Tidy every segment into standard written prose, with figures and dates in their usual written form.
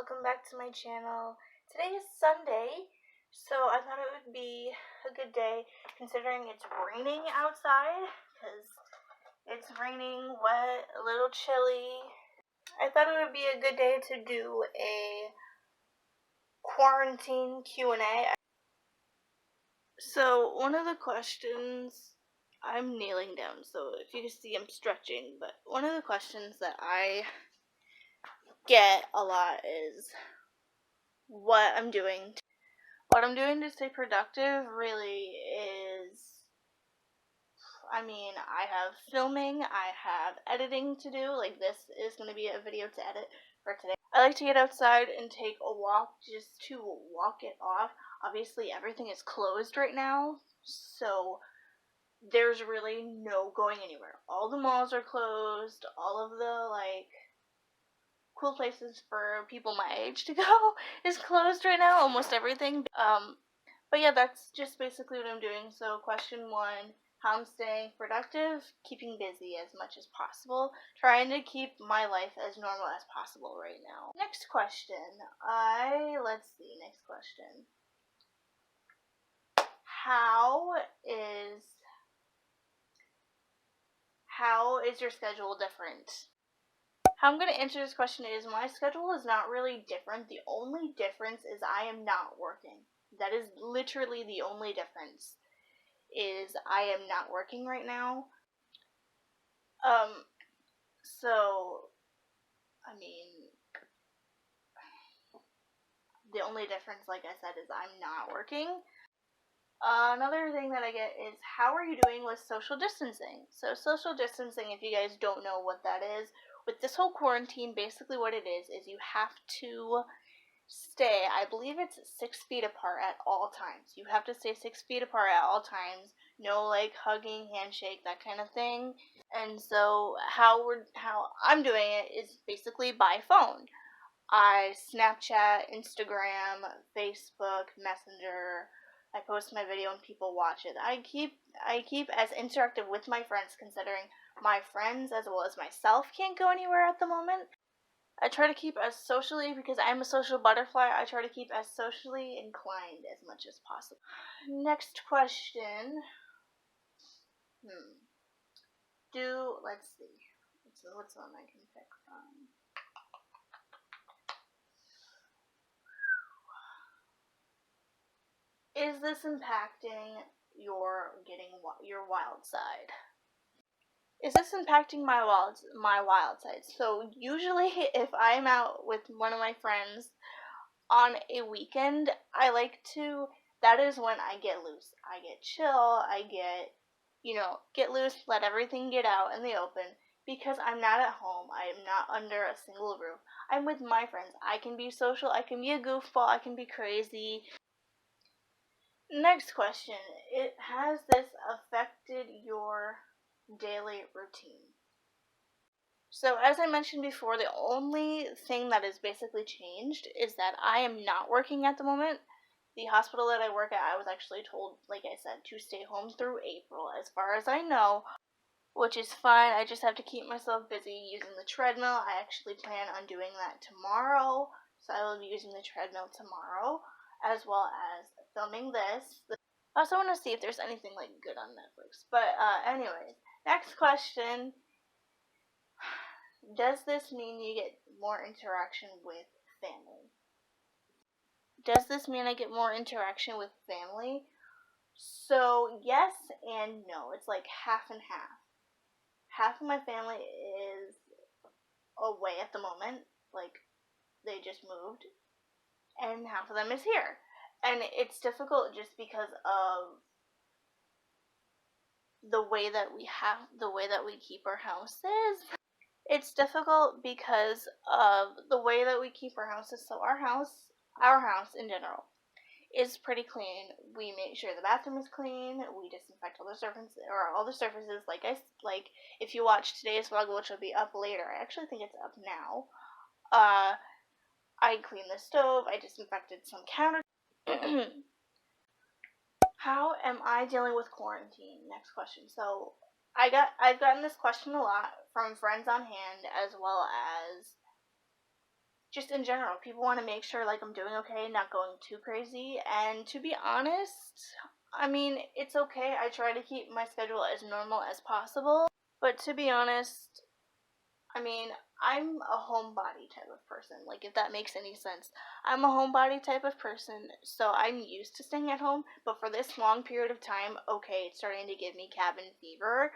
welcome back to my channel. Today is Sunday, so I thought it would be a good day considering it's raining outside, because it's raining, wet, a little chilly. I thought it would be a good day to do a quarantine Q&A. So one of the questions, I'm kneeling down, so if you can see I'm stretching, but one of the questions that I get a lot is what I'm doing to stay productive really is, I have filming, I have editing to do, like this is going to be a video to edit for today. I like to get outside and take a walk just to walk it off. Obviously everything is closed right now, so there's really no going anywhere. All the malls are closed, all of the cool places for people my age to go is closed right now, almost everything. But yeah, that's just basically what I'm doing. So question 1, how I'm staying productive, keeping busy as much as possible, trying to keep my life as normal as possible right now. Next question, next question. How is your schedule different? How I'm going to answer this question is my schedule is not really different. The only difference is I am not working. That is literally the only difference, is I am not working right now. The only difference, like I said, is I'm not working. Another thing that I get is, how are you doing with social distancing? So social distancing, if you guys don't know what that is, with this whole quarantine, basically what it is you have to stay, I believe it's 6 feet apart at all times. You have to stay 6 feet apart at all times. No hugging, handshake, that kind of thing. And so how I'm doing it is basically by phone. I Snapchat, Instagram, Facebook, Messenger. I post my video and people watch it. I keep as interactive with my friends, considering my friends as well as myself can't go anywhere at the moment. I try to keep as socially, because I'm a social butterfly, I try to keep as socially inclined as much as possible. Next question. Let's see. What's one I can pick from? Is this impacting your wild side? Is this impacting my wild side? So usually if I'm out with one of my friends on a weekend, that is when I get loose. I get chill, I get loose, let everything get out in the open, because I'm not at home, I am not under a single roof. I'm with my friends. I can be social, I can be a goofball, I can be crazy. Next question, has this affected your daily routine? So as I mentioned before, the only thing that is basically changed is that I am not working at the moment. The hospital that I work at, I was actually told, like I said, to stay home through April, as far as I know, which is fine. I just have to keep myself busy using the treadmill. I actually plan on doing that tomorrow, so I will be using the treadmill tomorrow, as well as filming this. I also want to see if there's anything good on Netflix. But anyways, next question. Does this mean you get more interaction with family? Does this mean I get more interaction with family? So yes and no. It's half and half. Half of my family is away at the moment, they just moved, and half of them is here. And it's difficult just because of the way that we keep our houses. It's difficult because of the way that we keep our houses. So our house in general is pretty clean. We make sure the bathroom is clean. We disinfect all the surfaces. If you watch today's vlog, which will be up later, I actually think it's up now. I cleaned the stove. I disinfected some counters. How am I dealing with quarantine? Next question. So I've gotten this question a lot from friends on hand, as well as just in general, people want to make sure like I'm doing okay, not going too crazy. And to be honest, I mean, it's okay. I try to keep my schedule as normal as possible. But to be honest, I mean, I'm a homebody type of person. Like, if that makes any sense. I'm a homebody type of person, so I'm used to staying at home. But for this long period of time, okay, it's starting to give me cabin fever.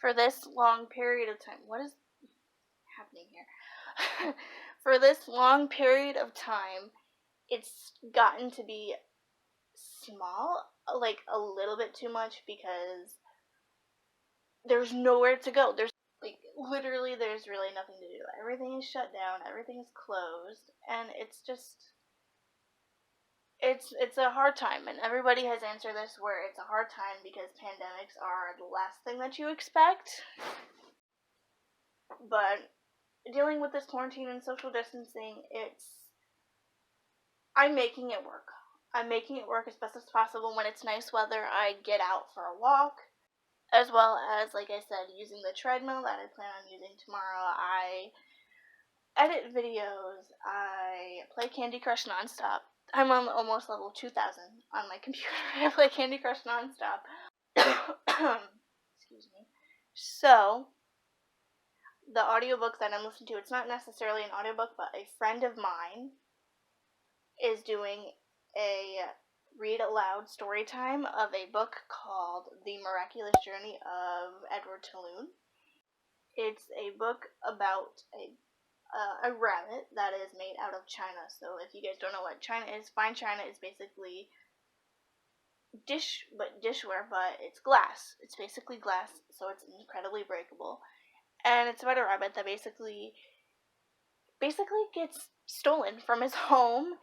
For this long period of time, what is happening here? For this long period of time, it's gotten to be small, like a little bit too much, because there's nowhere to go. There's like literally there's really nothing to do. Everything is shut down, everything is closed, and it's just it's a hard time, and everybody has answered this where it's a hard time because pandemics are the last thing that you expect. But dealing with this quarantine and social distancing, I'm making it work. I'm making it work as best as possible. When it's nice weather, I get out for a walk, as well as, like I said, using the treadmill that I plan on using tomorrow. I edit videos. I play Candy Crush nonstop. I'm on almost level 2000 on my computer. I play Candy Crush nonstop. Excuse me. So, the audiobook that I'm listening to, it's not necessarily an audiobook, but a friend of mine is doing a read aloud story time of a book called The Miraculous Journey of Edward Tulun. It's a book about a rabbit that is made out of china. So if you guys don't know what china is, fine china is basically dishware, but it's glass. It's basically glass, so it's incredibly breakable. And it's about a rabbit that basically gets stolen from his home.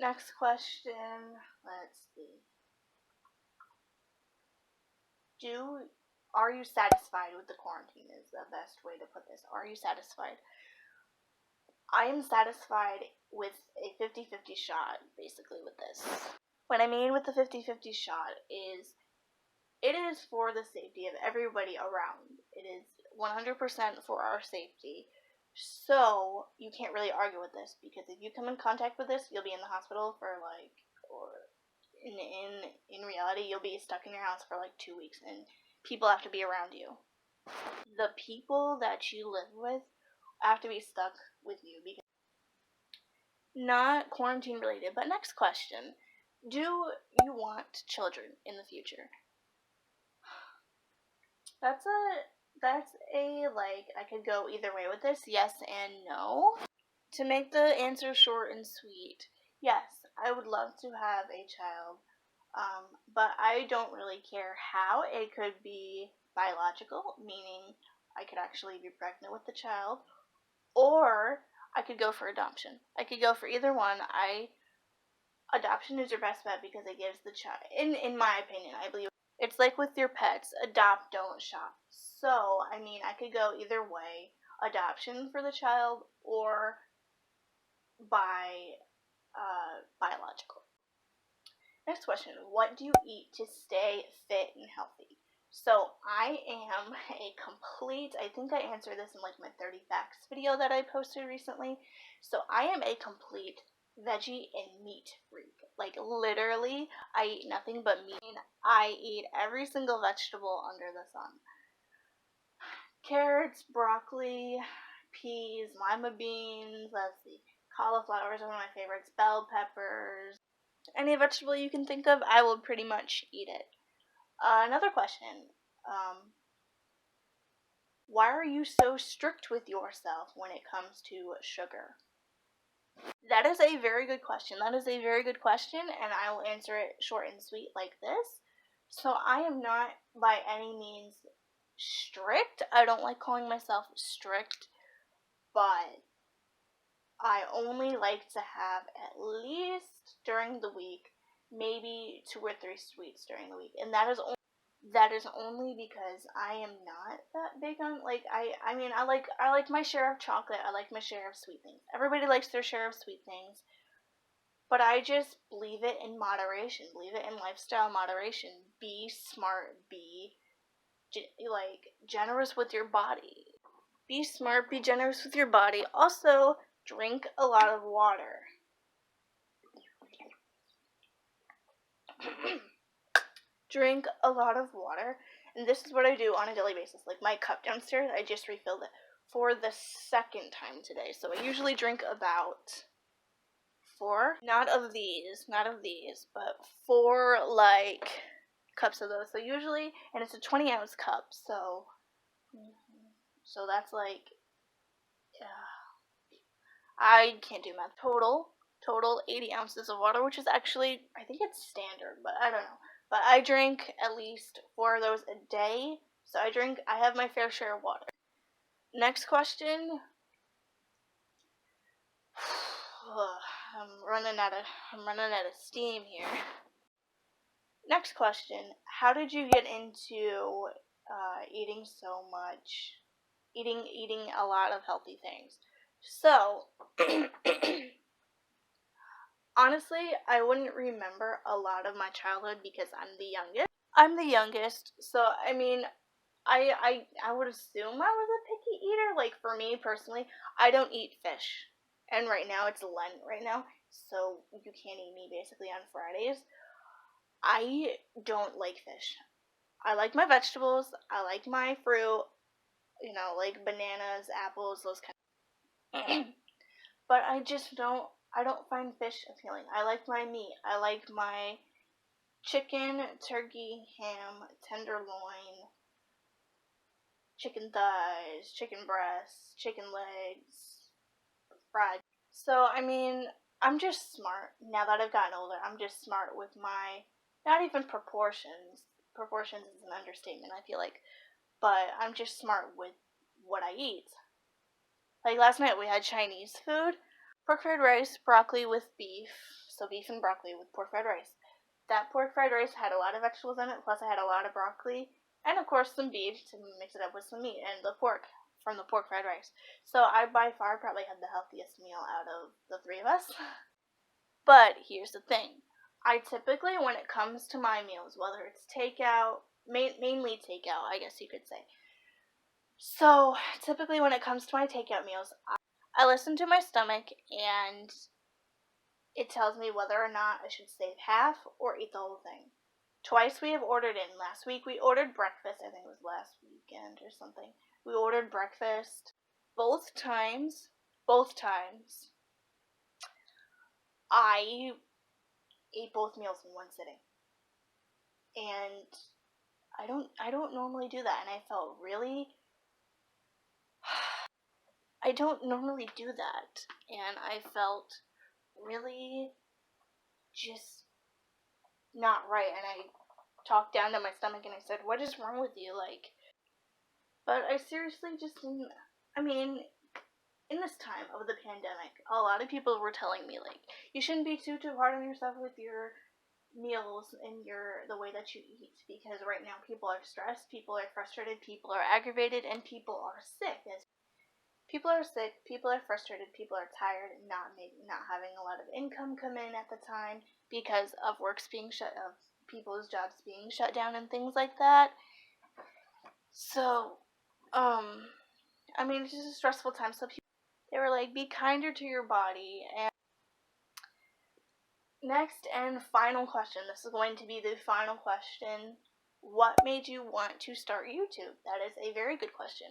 Next question, let's see. Are you satisfied with the quarantine is the best way to put this. Are you satisfied? I am satisfied with a 50-50 shot, basically, with this. What I mean with the 50-50 shot is, it is for the safety of everybody around. It is 100% for our safety. So, you can't really argue with this, because if you come in contact with this, you'll be in the hospital for, like, or in reality, you'll be stuck in your house for, like, 2 weeks, and people have to be around you. The people that you live with have to be stuck with you, because not quarantine related. But next question, do you want children in the future? That's a like, I could go either way with this, yes and no. To make the answer short and sweet, yes, I would love to have a child, but I don't really care how. It could be biological, meaning I could actually be pregnant with the child, or I could go for adoption. I could go for either one. Adoption is your best bet because it gives the child, in my opinion, I believe, it's like with your pets, adopt, don't shop. So, I mean, I could go either way, adoption for the child or biological. Next question, what do you eat to stay fit and healthy? So, I am a complete, I think I answered this in like my 30 facts video that I posted recently. So, I am a complete veggie and meat freak. Like, literally, I eat nothing but meat. I eat every single vegetable under the sun. Carrots, broccoli, peas, lima beans, let's see, cauliflower is one of my favorites, bell peppers. Any vegetable you can think of, I will pretty much eat it. Another question. Why are you so strict with yourself when it comes to sugar? That is a very good question. And I will answer it short and sweet like this. So I am not by any means strict. I don't like calling myself strict, but I only like to have at least during the week, maybe 2 or 3 sweets during the week, and that is only because I am not that big on, like, I mean, I like my share of chocolate, I like my share of sweet things. Everybody likes their share of sweet things, but I just believe it in moderation, believe it in lifestyle moderation. Be smart, be generous with your body. Be smart, be generous with your body. Also, drink a lot of water. Drink a lot of water, and this is what I do on a daily basis. Like my cup downstairs, I just refilled it for the second time today. So I usually drink about 4, not of these, but 4 like cups of those. So usually, and it's a 20-ounce cup, so that's like, I can't do math. Total 80 ounces of water, which is actually, I think it's standard, but I don't know. But I drink at least 4 of those a day, so I have my fair share of water. Next question. I'm running out of steam here. Next question. How did you get into eating so much? Eating a lot of healthy things. So, honestly, I wouldn't remember a lot of my childhood because I'm the youngest, so I mean, I would assume I was a picky eater. Like for me personally, I don't eat fish, and right now it's Lent right now, so you can't eat me basically on Fridays. I don't like fish. I like my vegetables. I like my fruit. Like bananas, apples, those kind. But I just don't. I don't find fish appealing. I like my meat. I like my chicken, turkey, ham, tenderloin, chicken thighs, chicken breasts, chicken legs, fried. So, I mean, I'm just smart. Now that I've gotten older, I'm just smart with my, not even proportions. Proportions is an understatement, I feel like. But I'm just smart with what I eat. Like last night we had Chinese food, pork fried rice, broccoli with beef. So beef and broccoli with pork fried rice. That pork fried rice had a lot of vegetables in it, plus I had a lot of broccoli, and of course some beef to mix it up with some meat, and the pork from the pork fried rice. So I by far probably had the healthiest meal out of the 3 of us. But here's the thing. I typically, when it comes to my meals, whether it's takeout, mainly takeout, I guess you could say. So typically when it comes to my takeout meals, I listen to my stomach and it tells me whether or not I should save half or eat the whole thing. Twice we have ordered in. Last week we ordered breakfast. I think it was last weekend or something. We ordered breakfast. Both times, I ate both meals in one sitting. And I don't normally do that, and I felt really I don't normally do that, and I felt really just not right, and I talked down to my stomach and I said, "What is wrong with you?" But I seriously just, I mean, in this time of the pandemic, a lot of people were telling me, like, you shouldn't be too hard on yourself with your meals and the way that you eat, because right now people are stressed, people are frustrated, people are aggravated, and people are sick. People are sick, people are frustrated, people are tired, not having a lot of income come in at the time because of people's jobs being shut down and things like that. So, I mean, it's just a stressful time. So they were like, be kinder to your body. And next and final question. This is going to be the final question. What made you want to start YouTube? That is a very good question.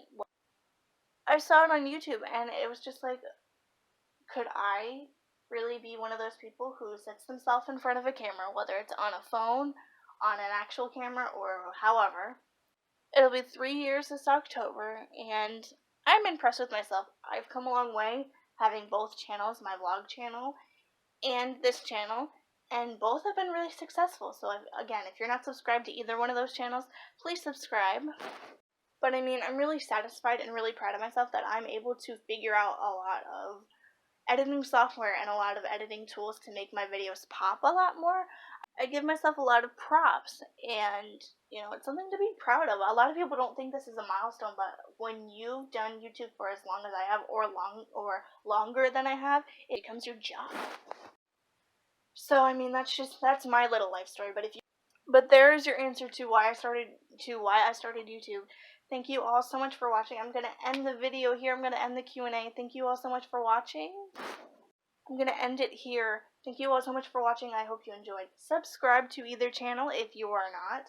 I saw it on YouTube and it was just like, could I really be one of those people who sets themselves in front of a camera, whether it's on a phone, on an actual camera, or however? It'll be 3 years this October, and I'm impressed with myself. I've come a long way having both channels, my vlog channel and this channel, and both have been really successful. So again, if you're not subscribed to either one of those channels, please subscribe. But I mean, I'm really satisfied and really proud of myself that I'm able to figure out a lot of editing software and a lot of editing tools to make my videos pop a lot more. I give myself a lot of props, and it's something to be proud of. A lot of people don't think this is a milestone, but when you've done YouTube for as long as I have, or longer than I have, it becomes your job. So I mean, that's my little life story. But there's your answer to why I started YouTube. Thank you all so much for watching. I'm going to end the video here. I'm going to end the Q&A. Thank you all so much for watching. I'm going to end it here. Thank you all so much for watching. I hope you enjoyed. Subscribe to either channel if you are not.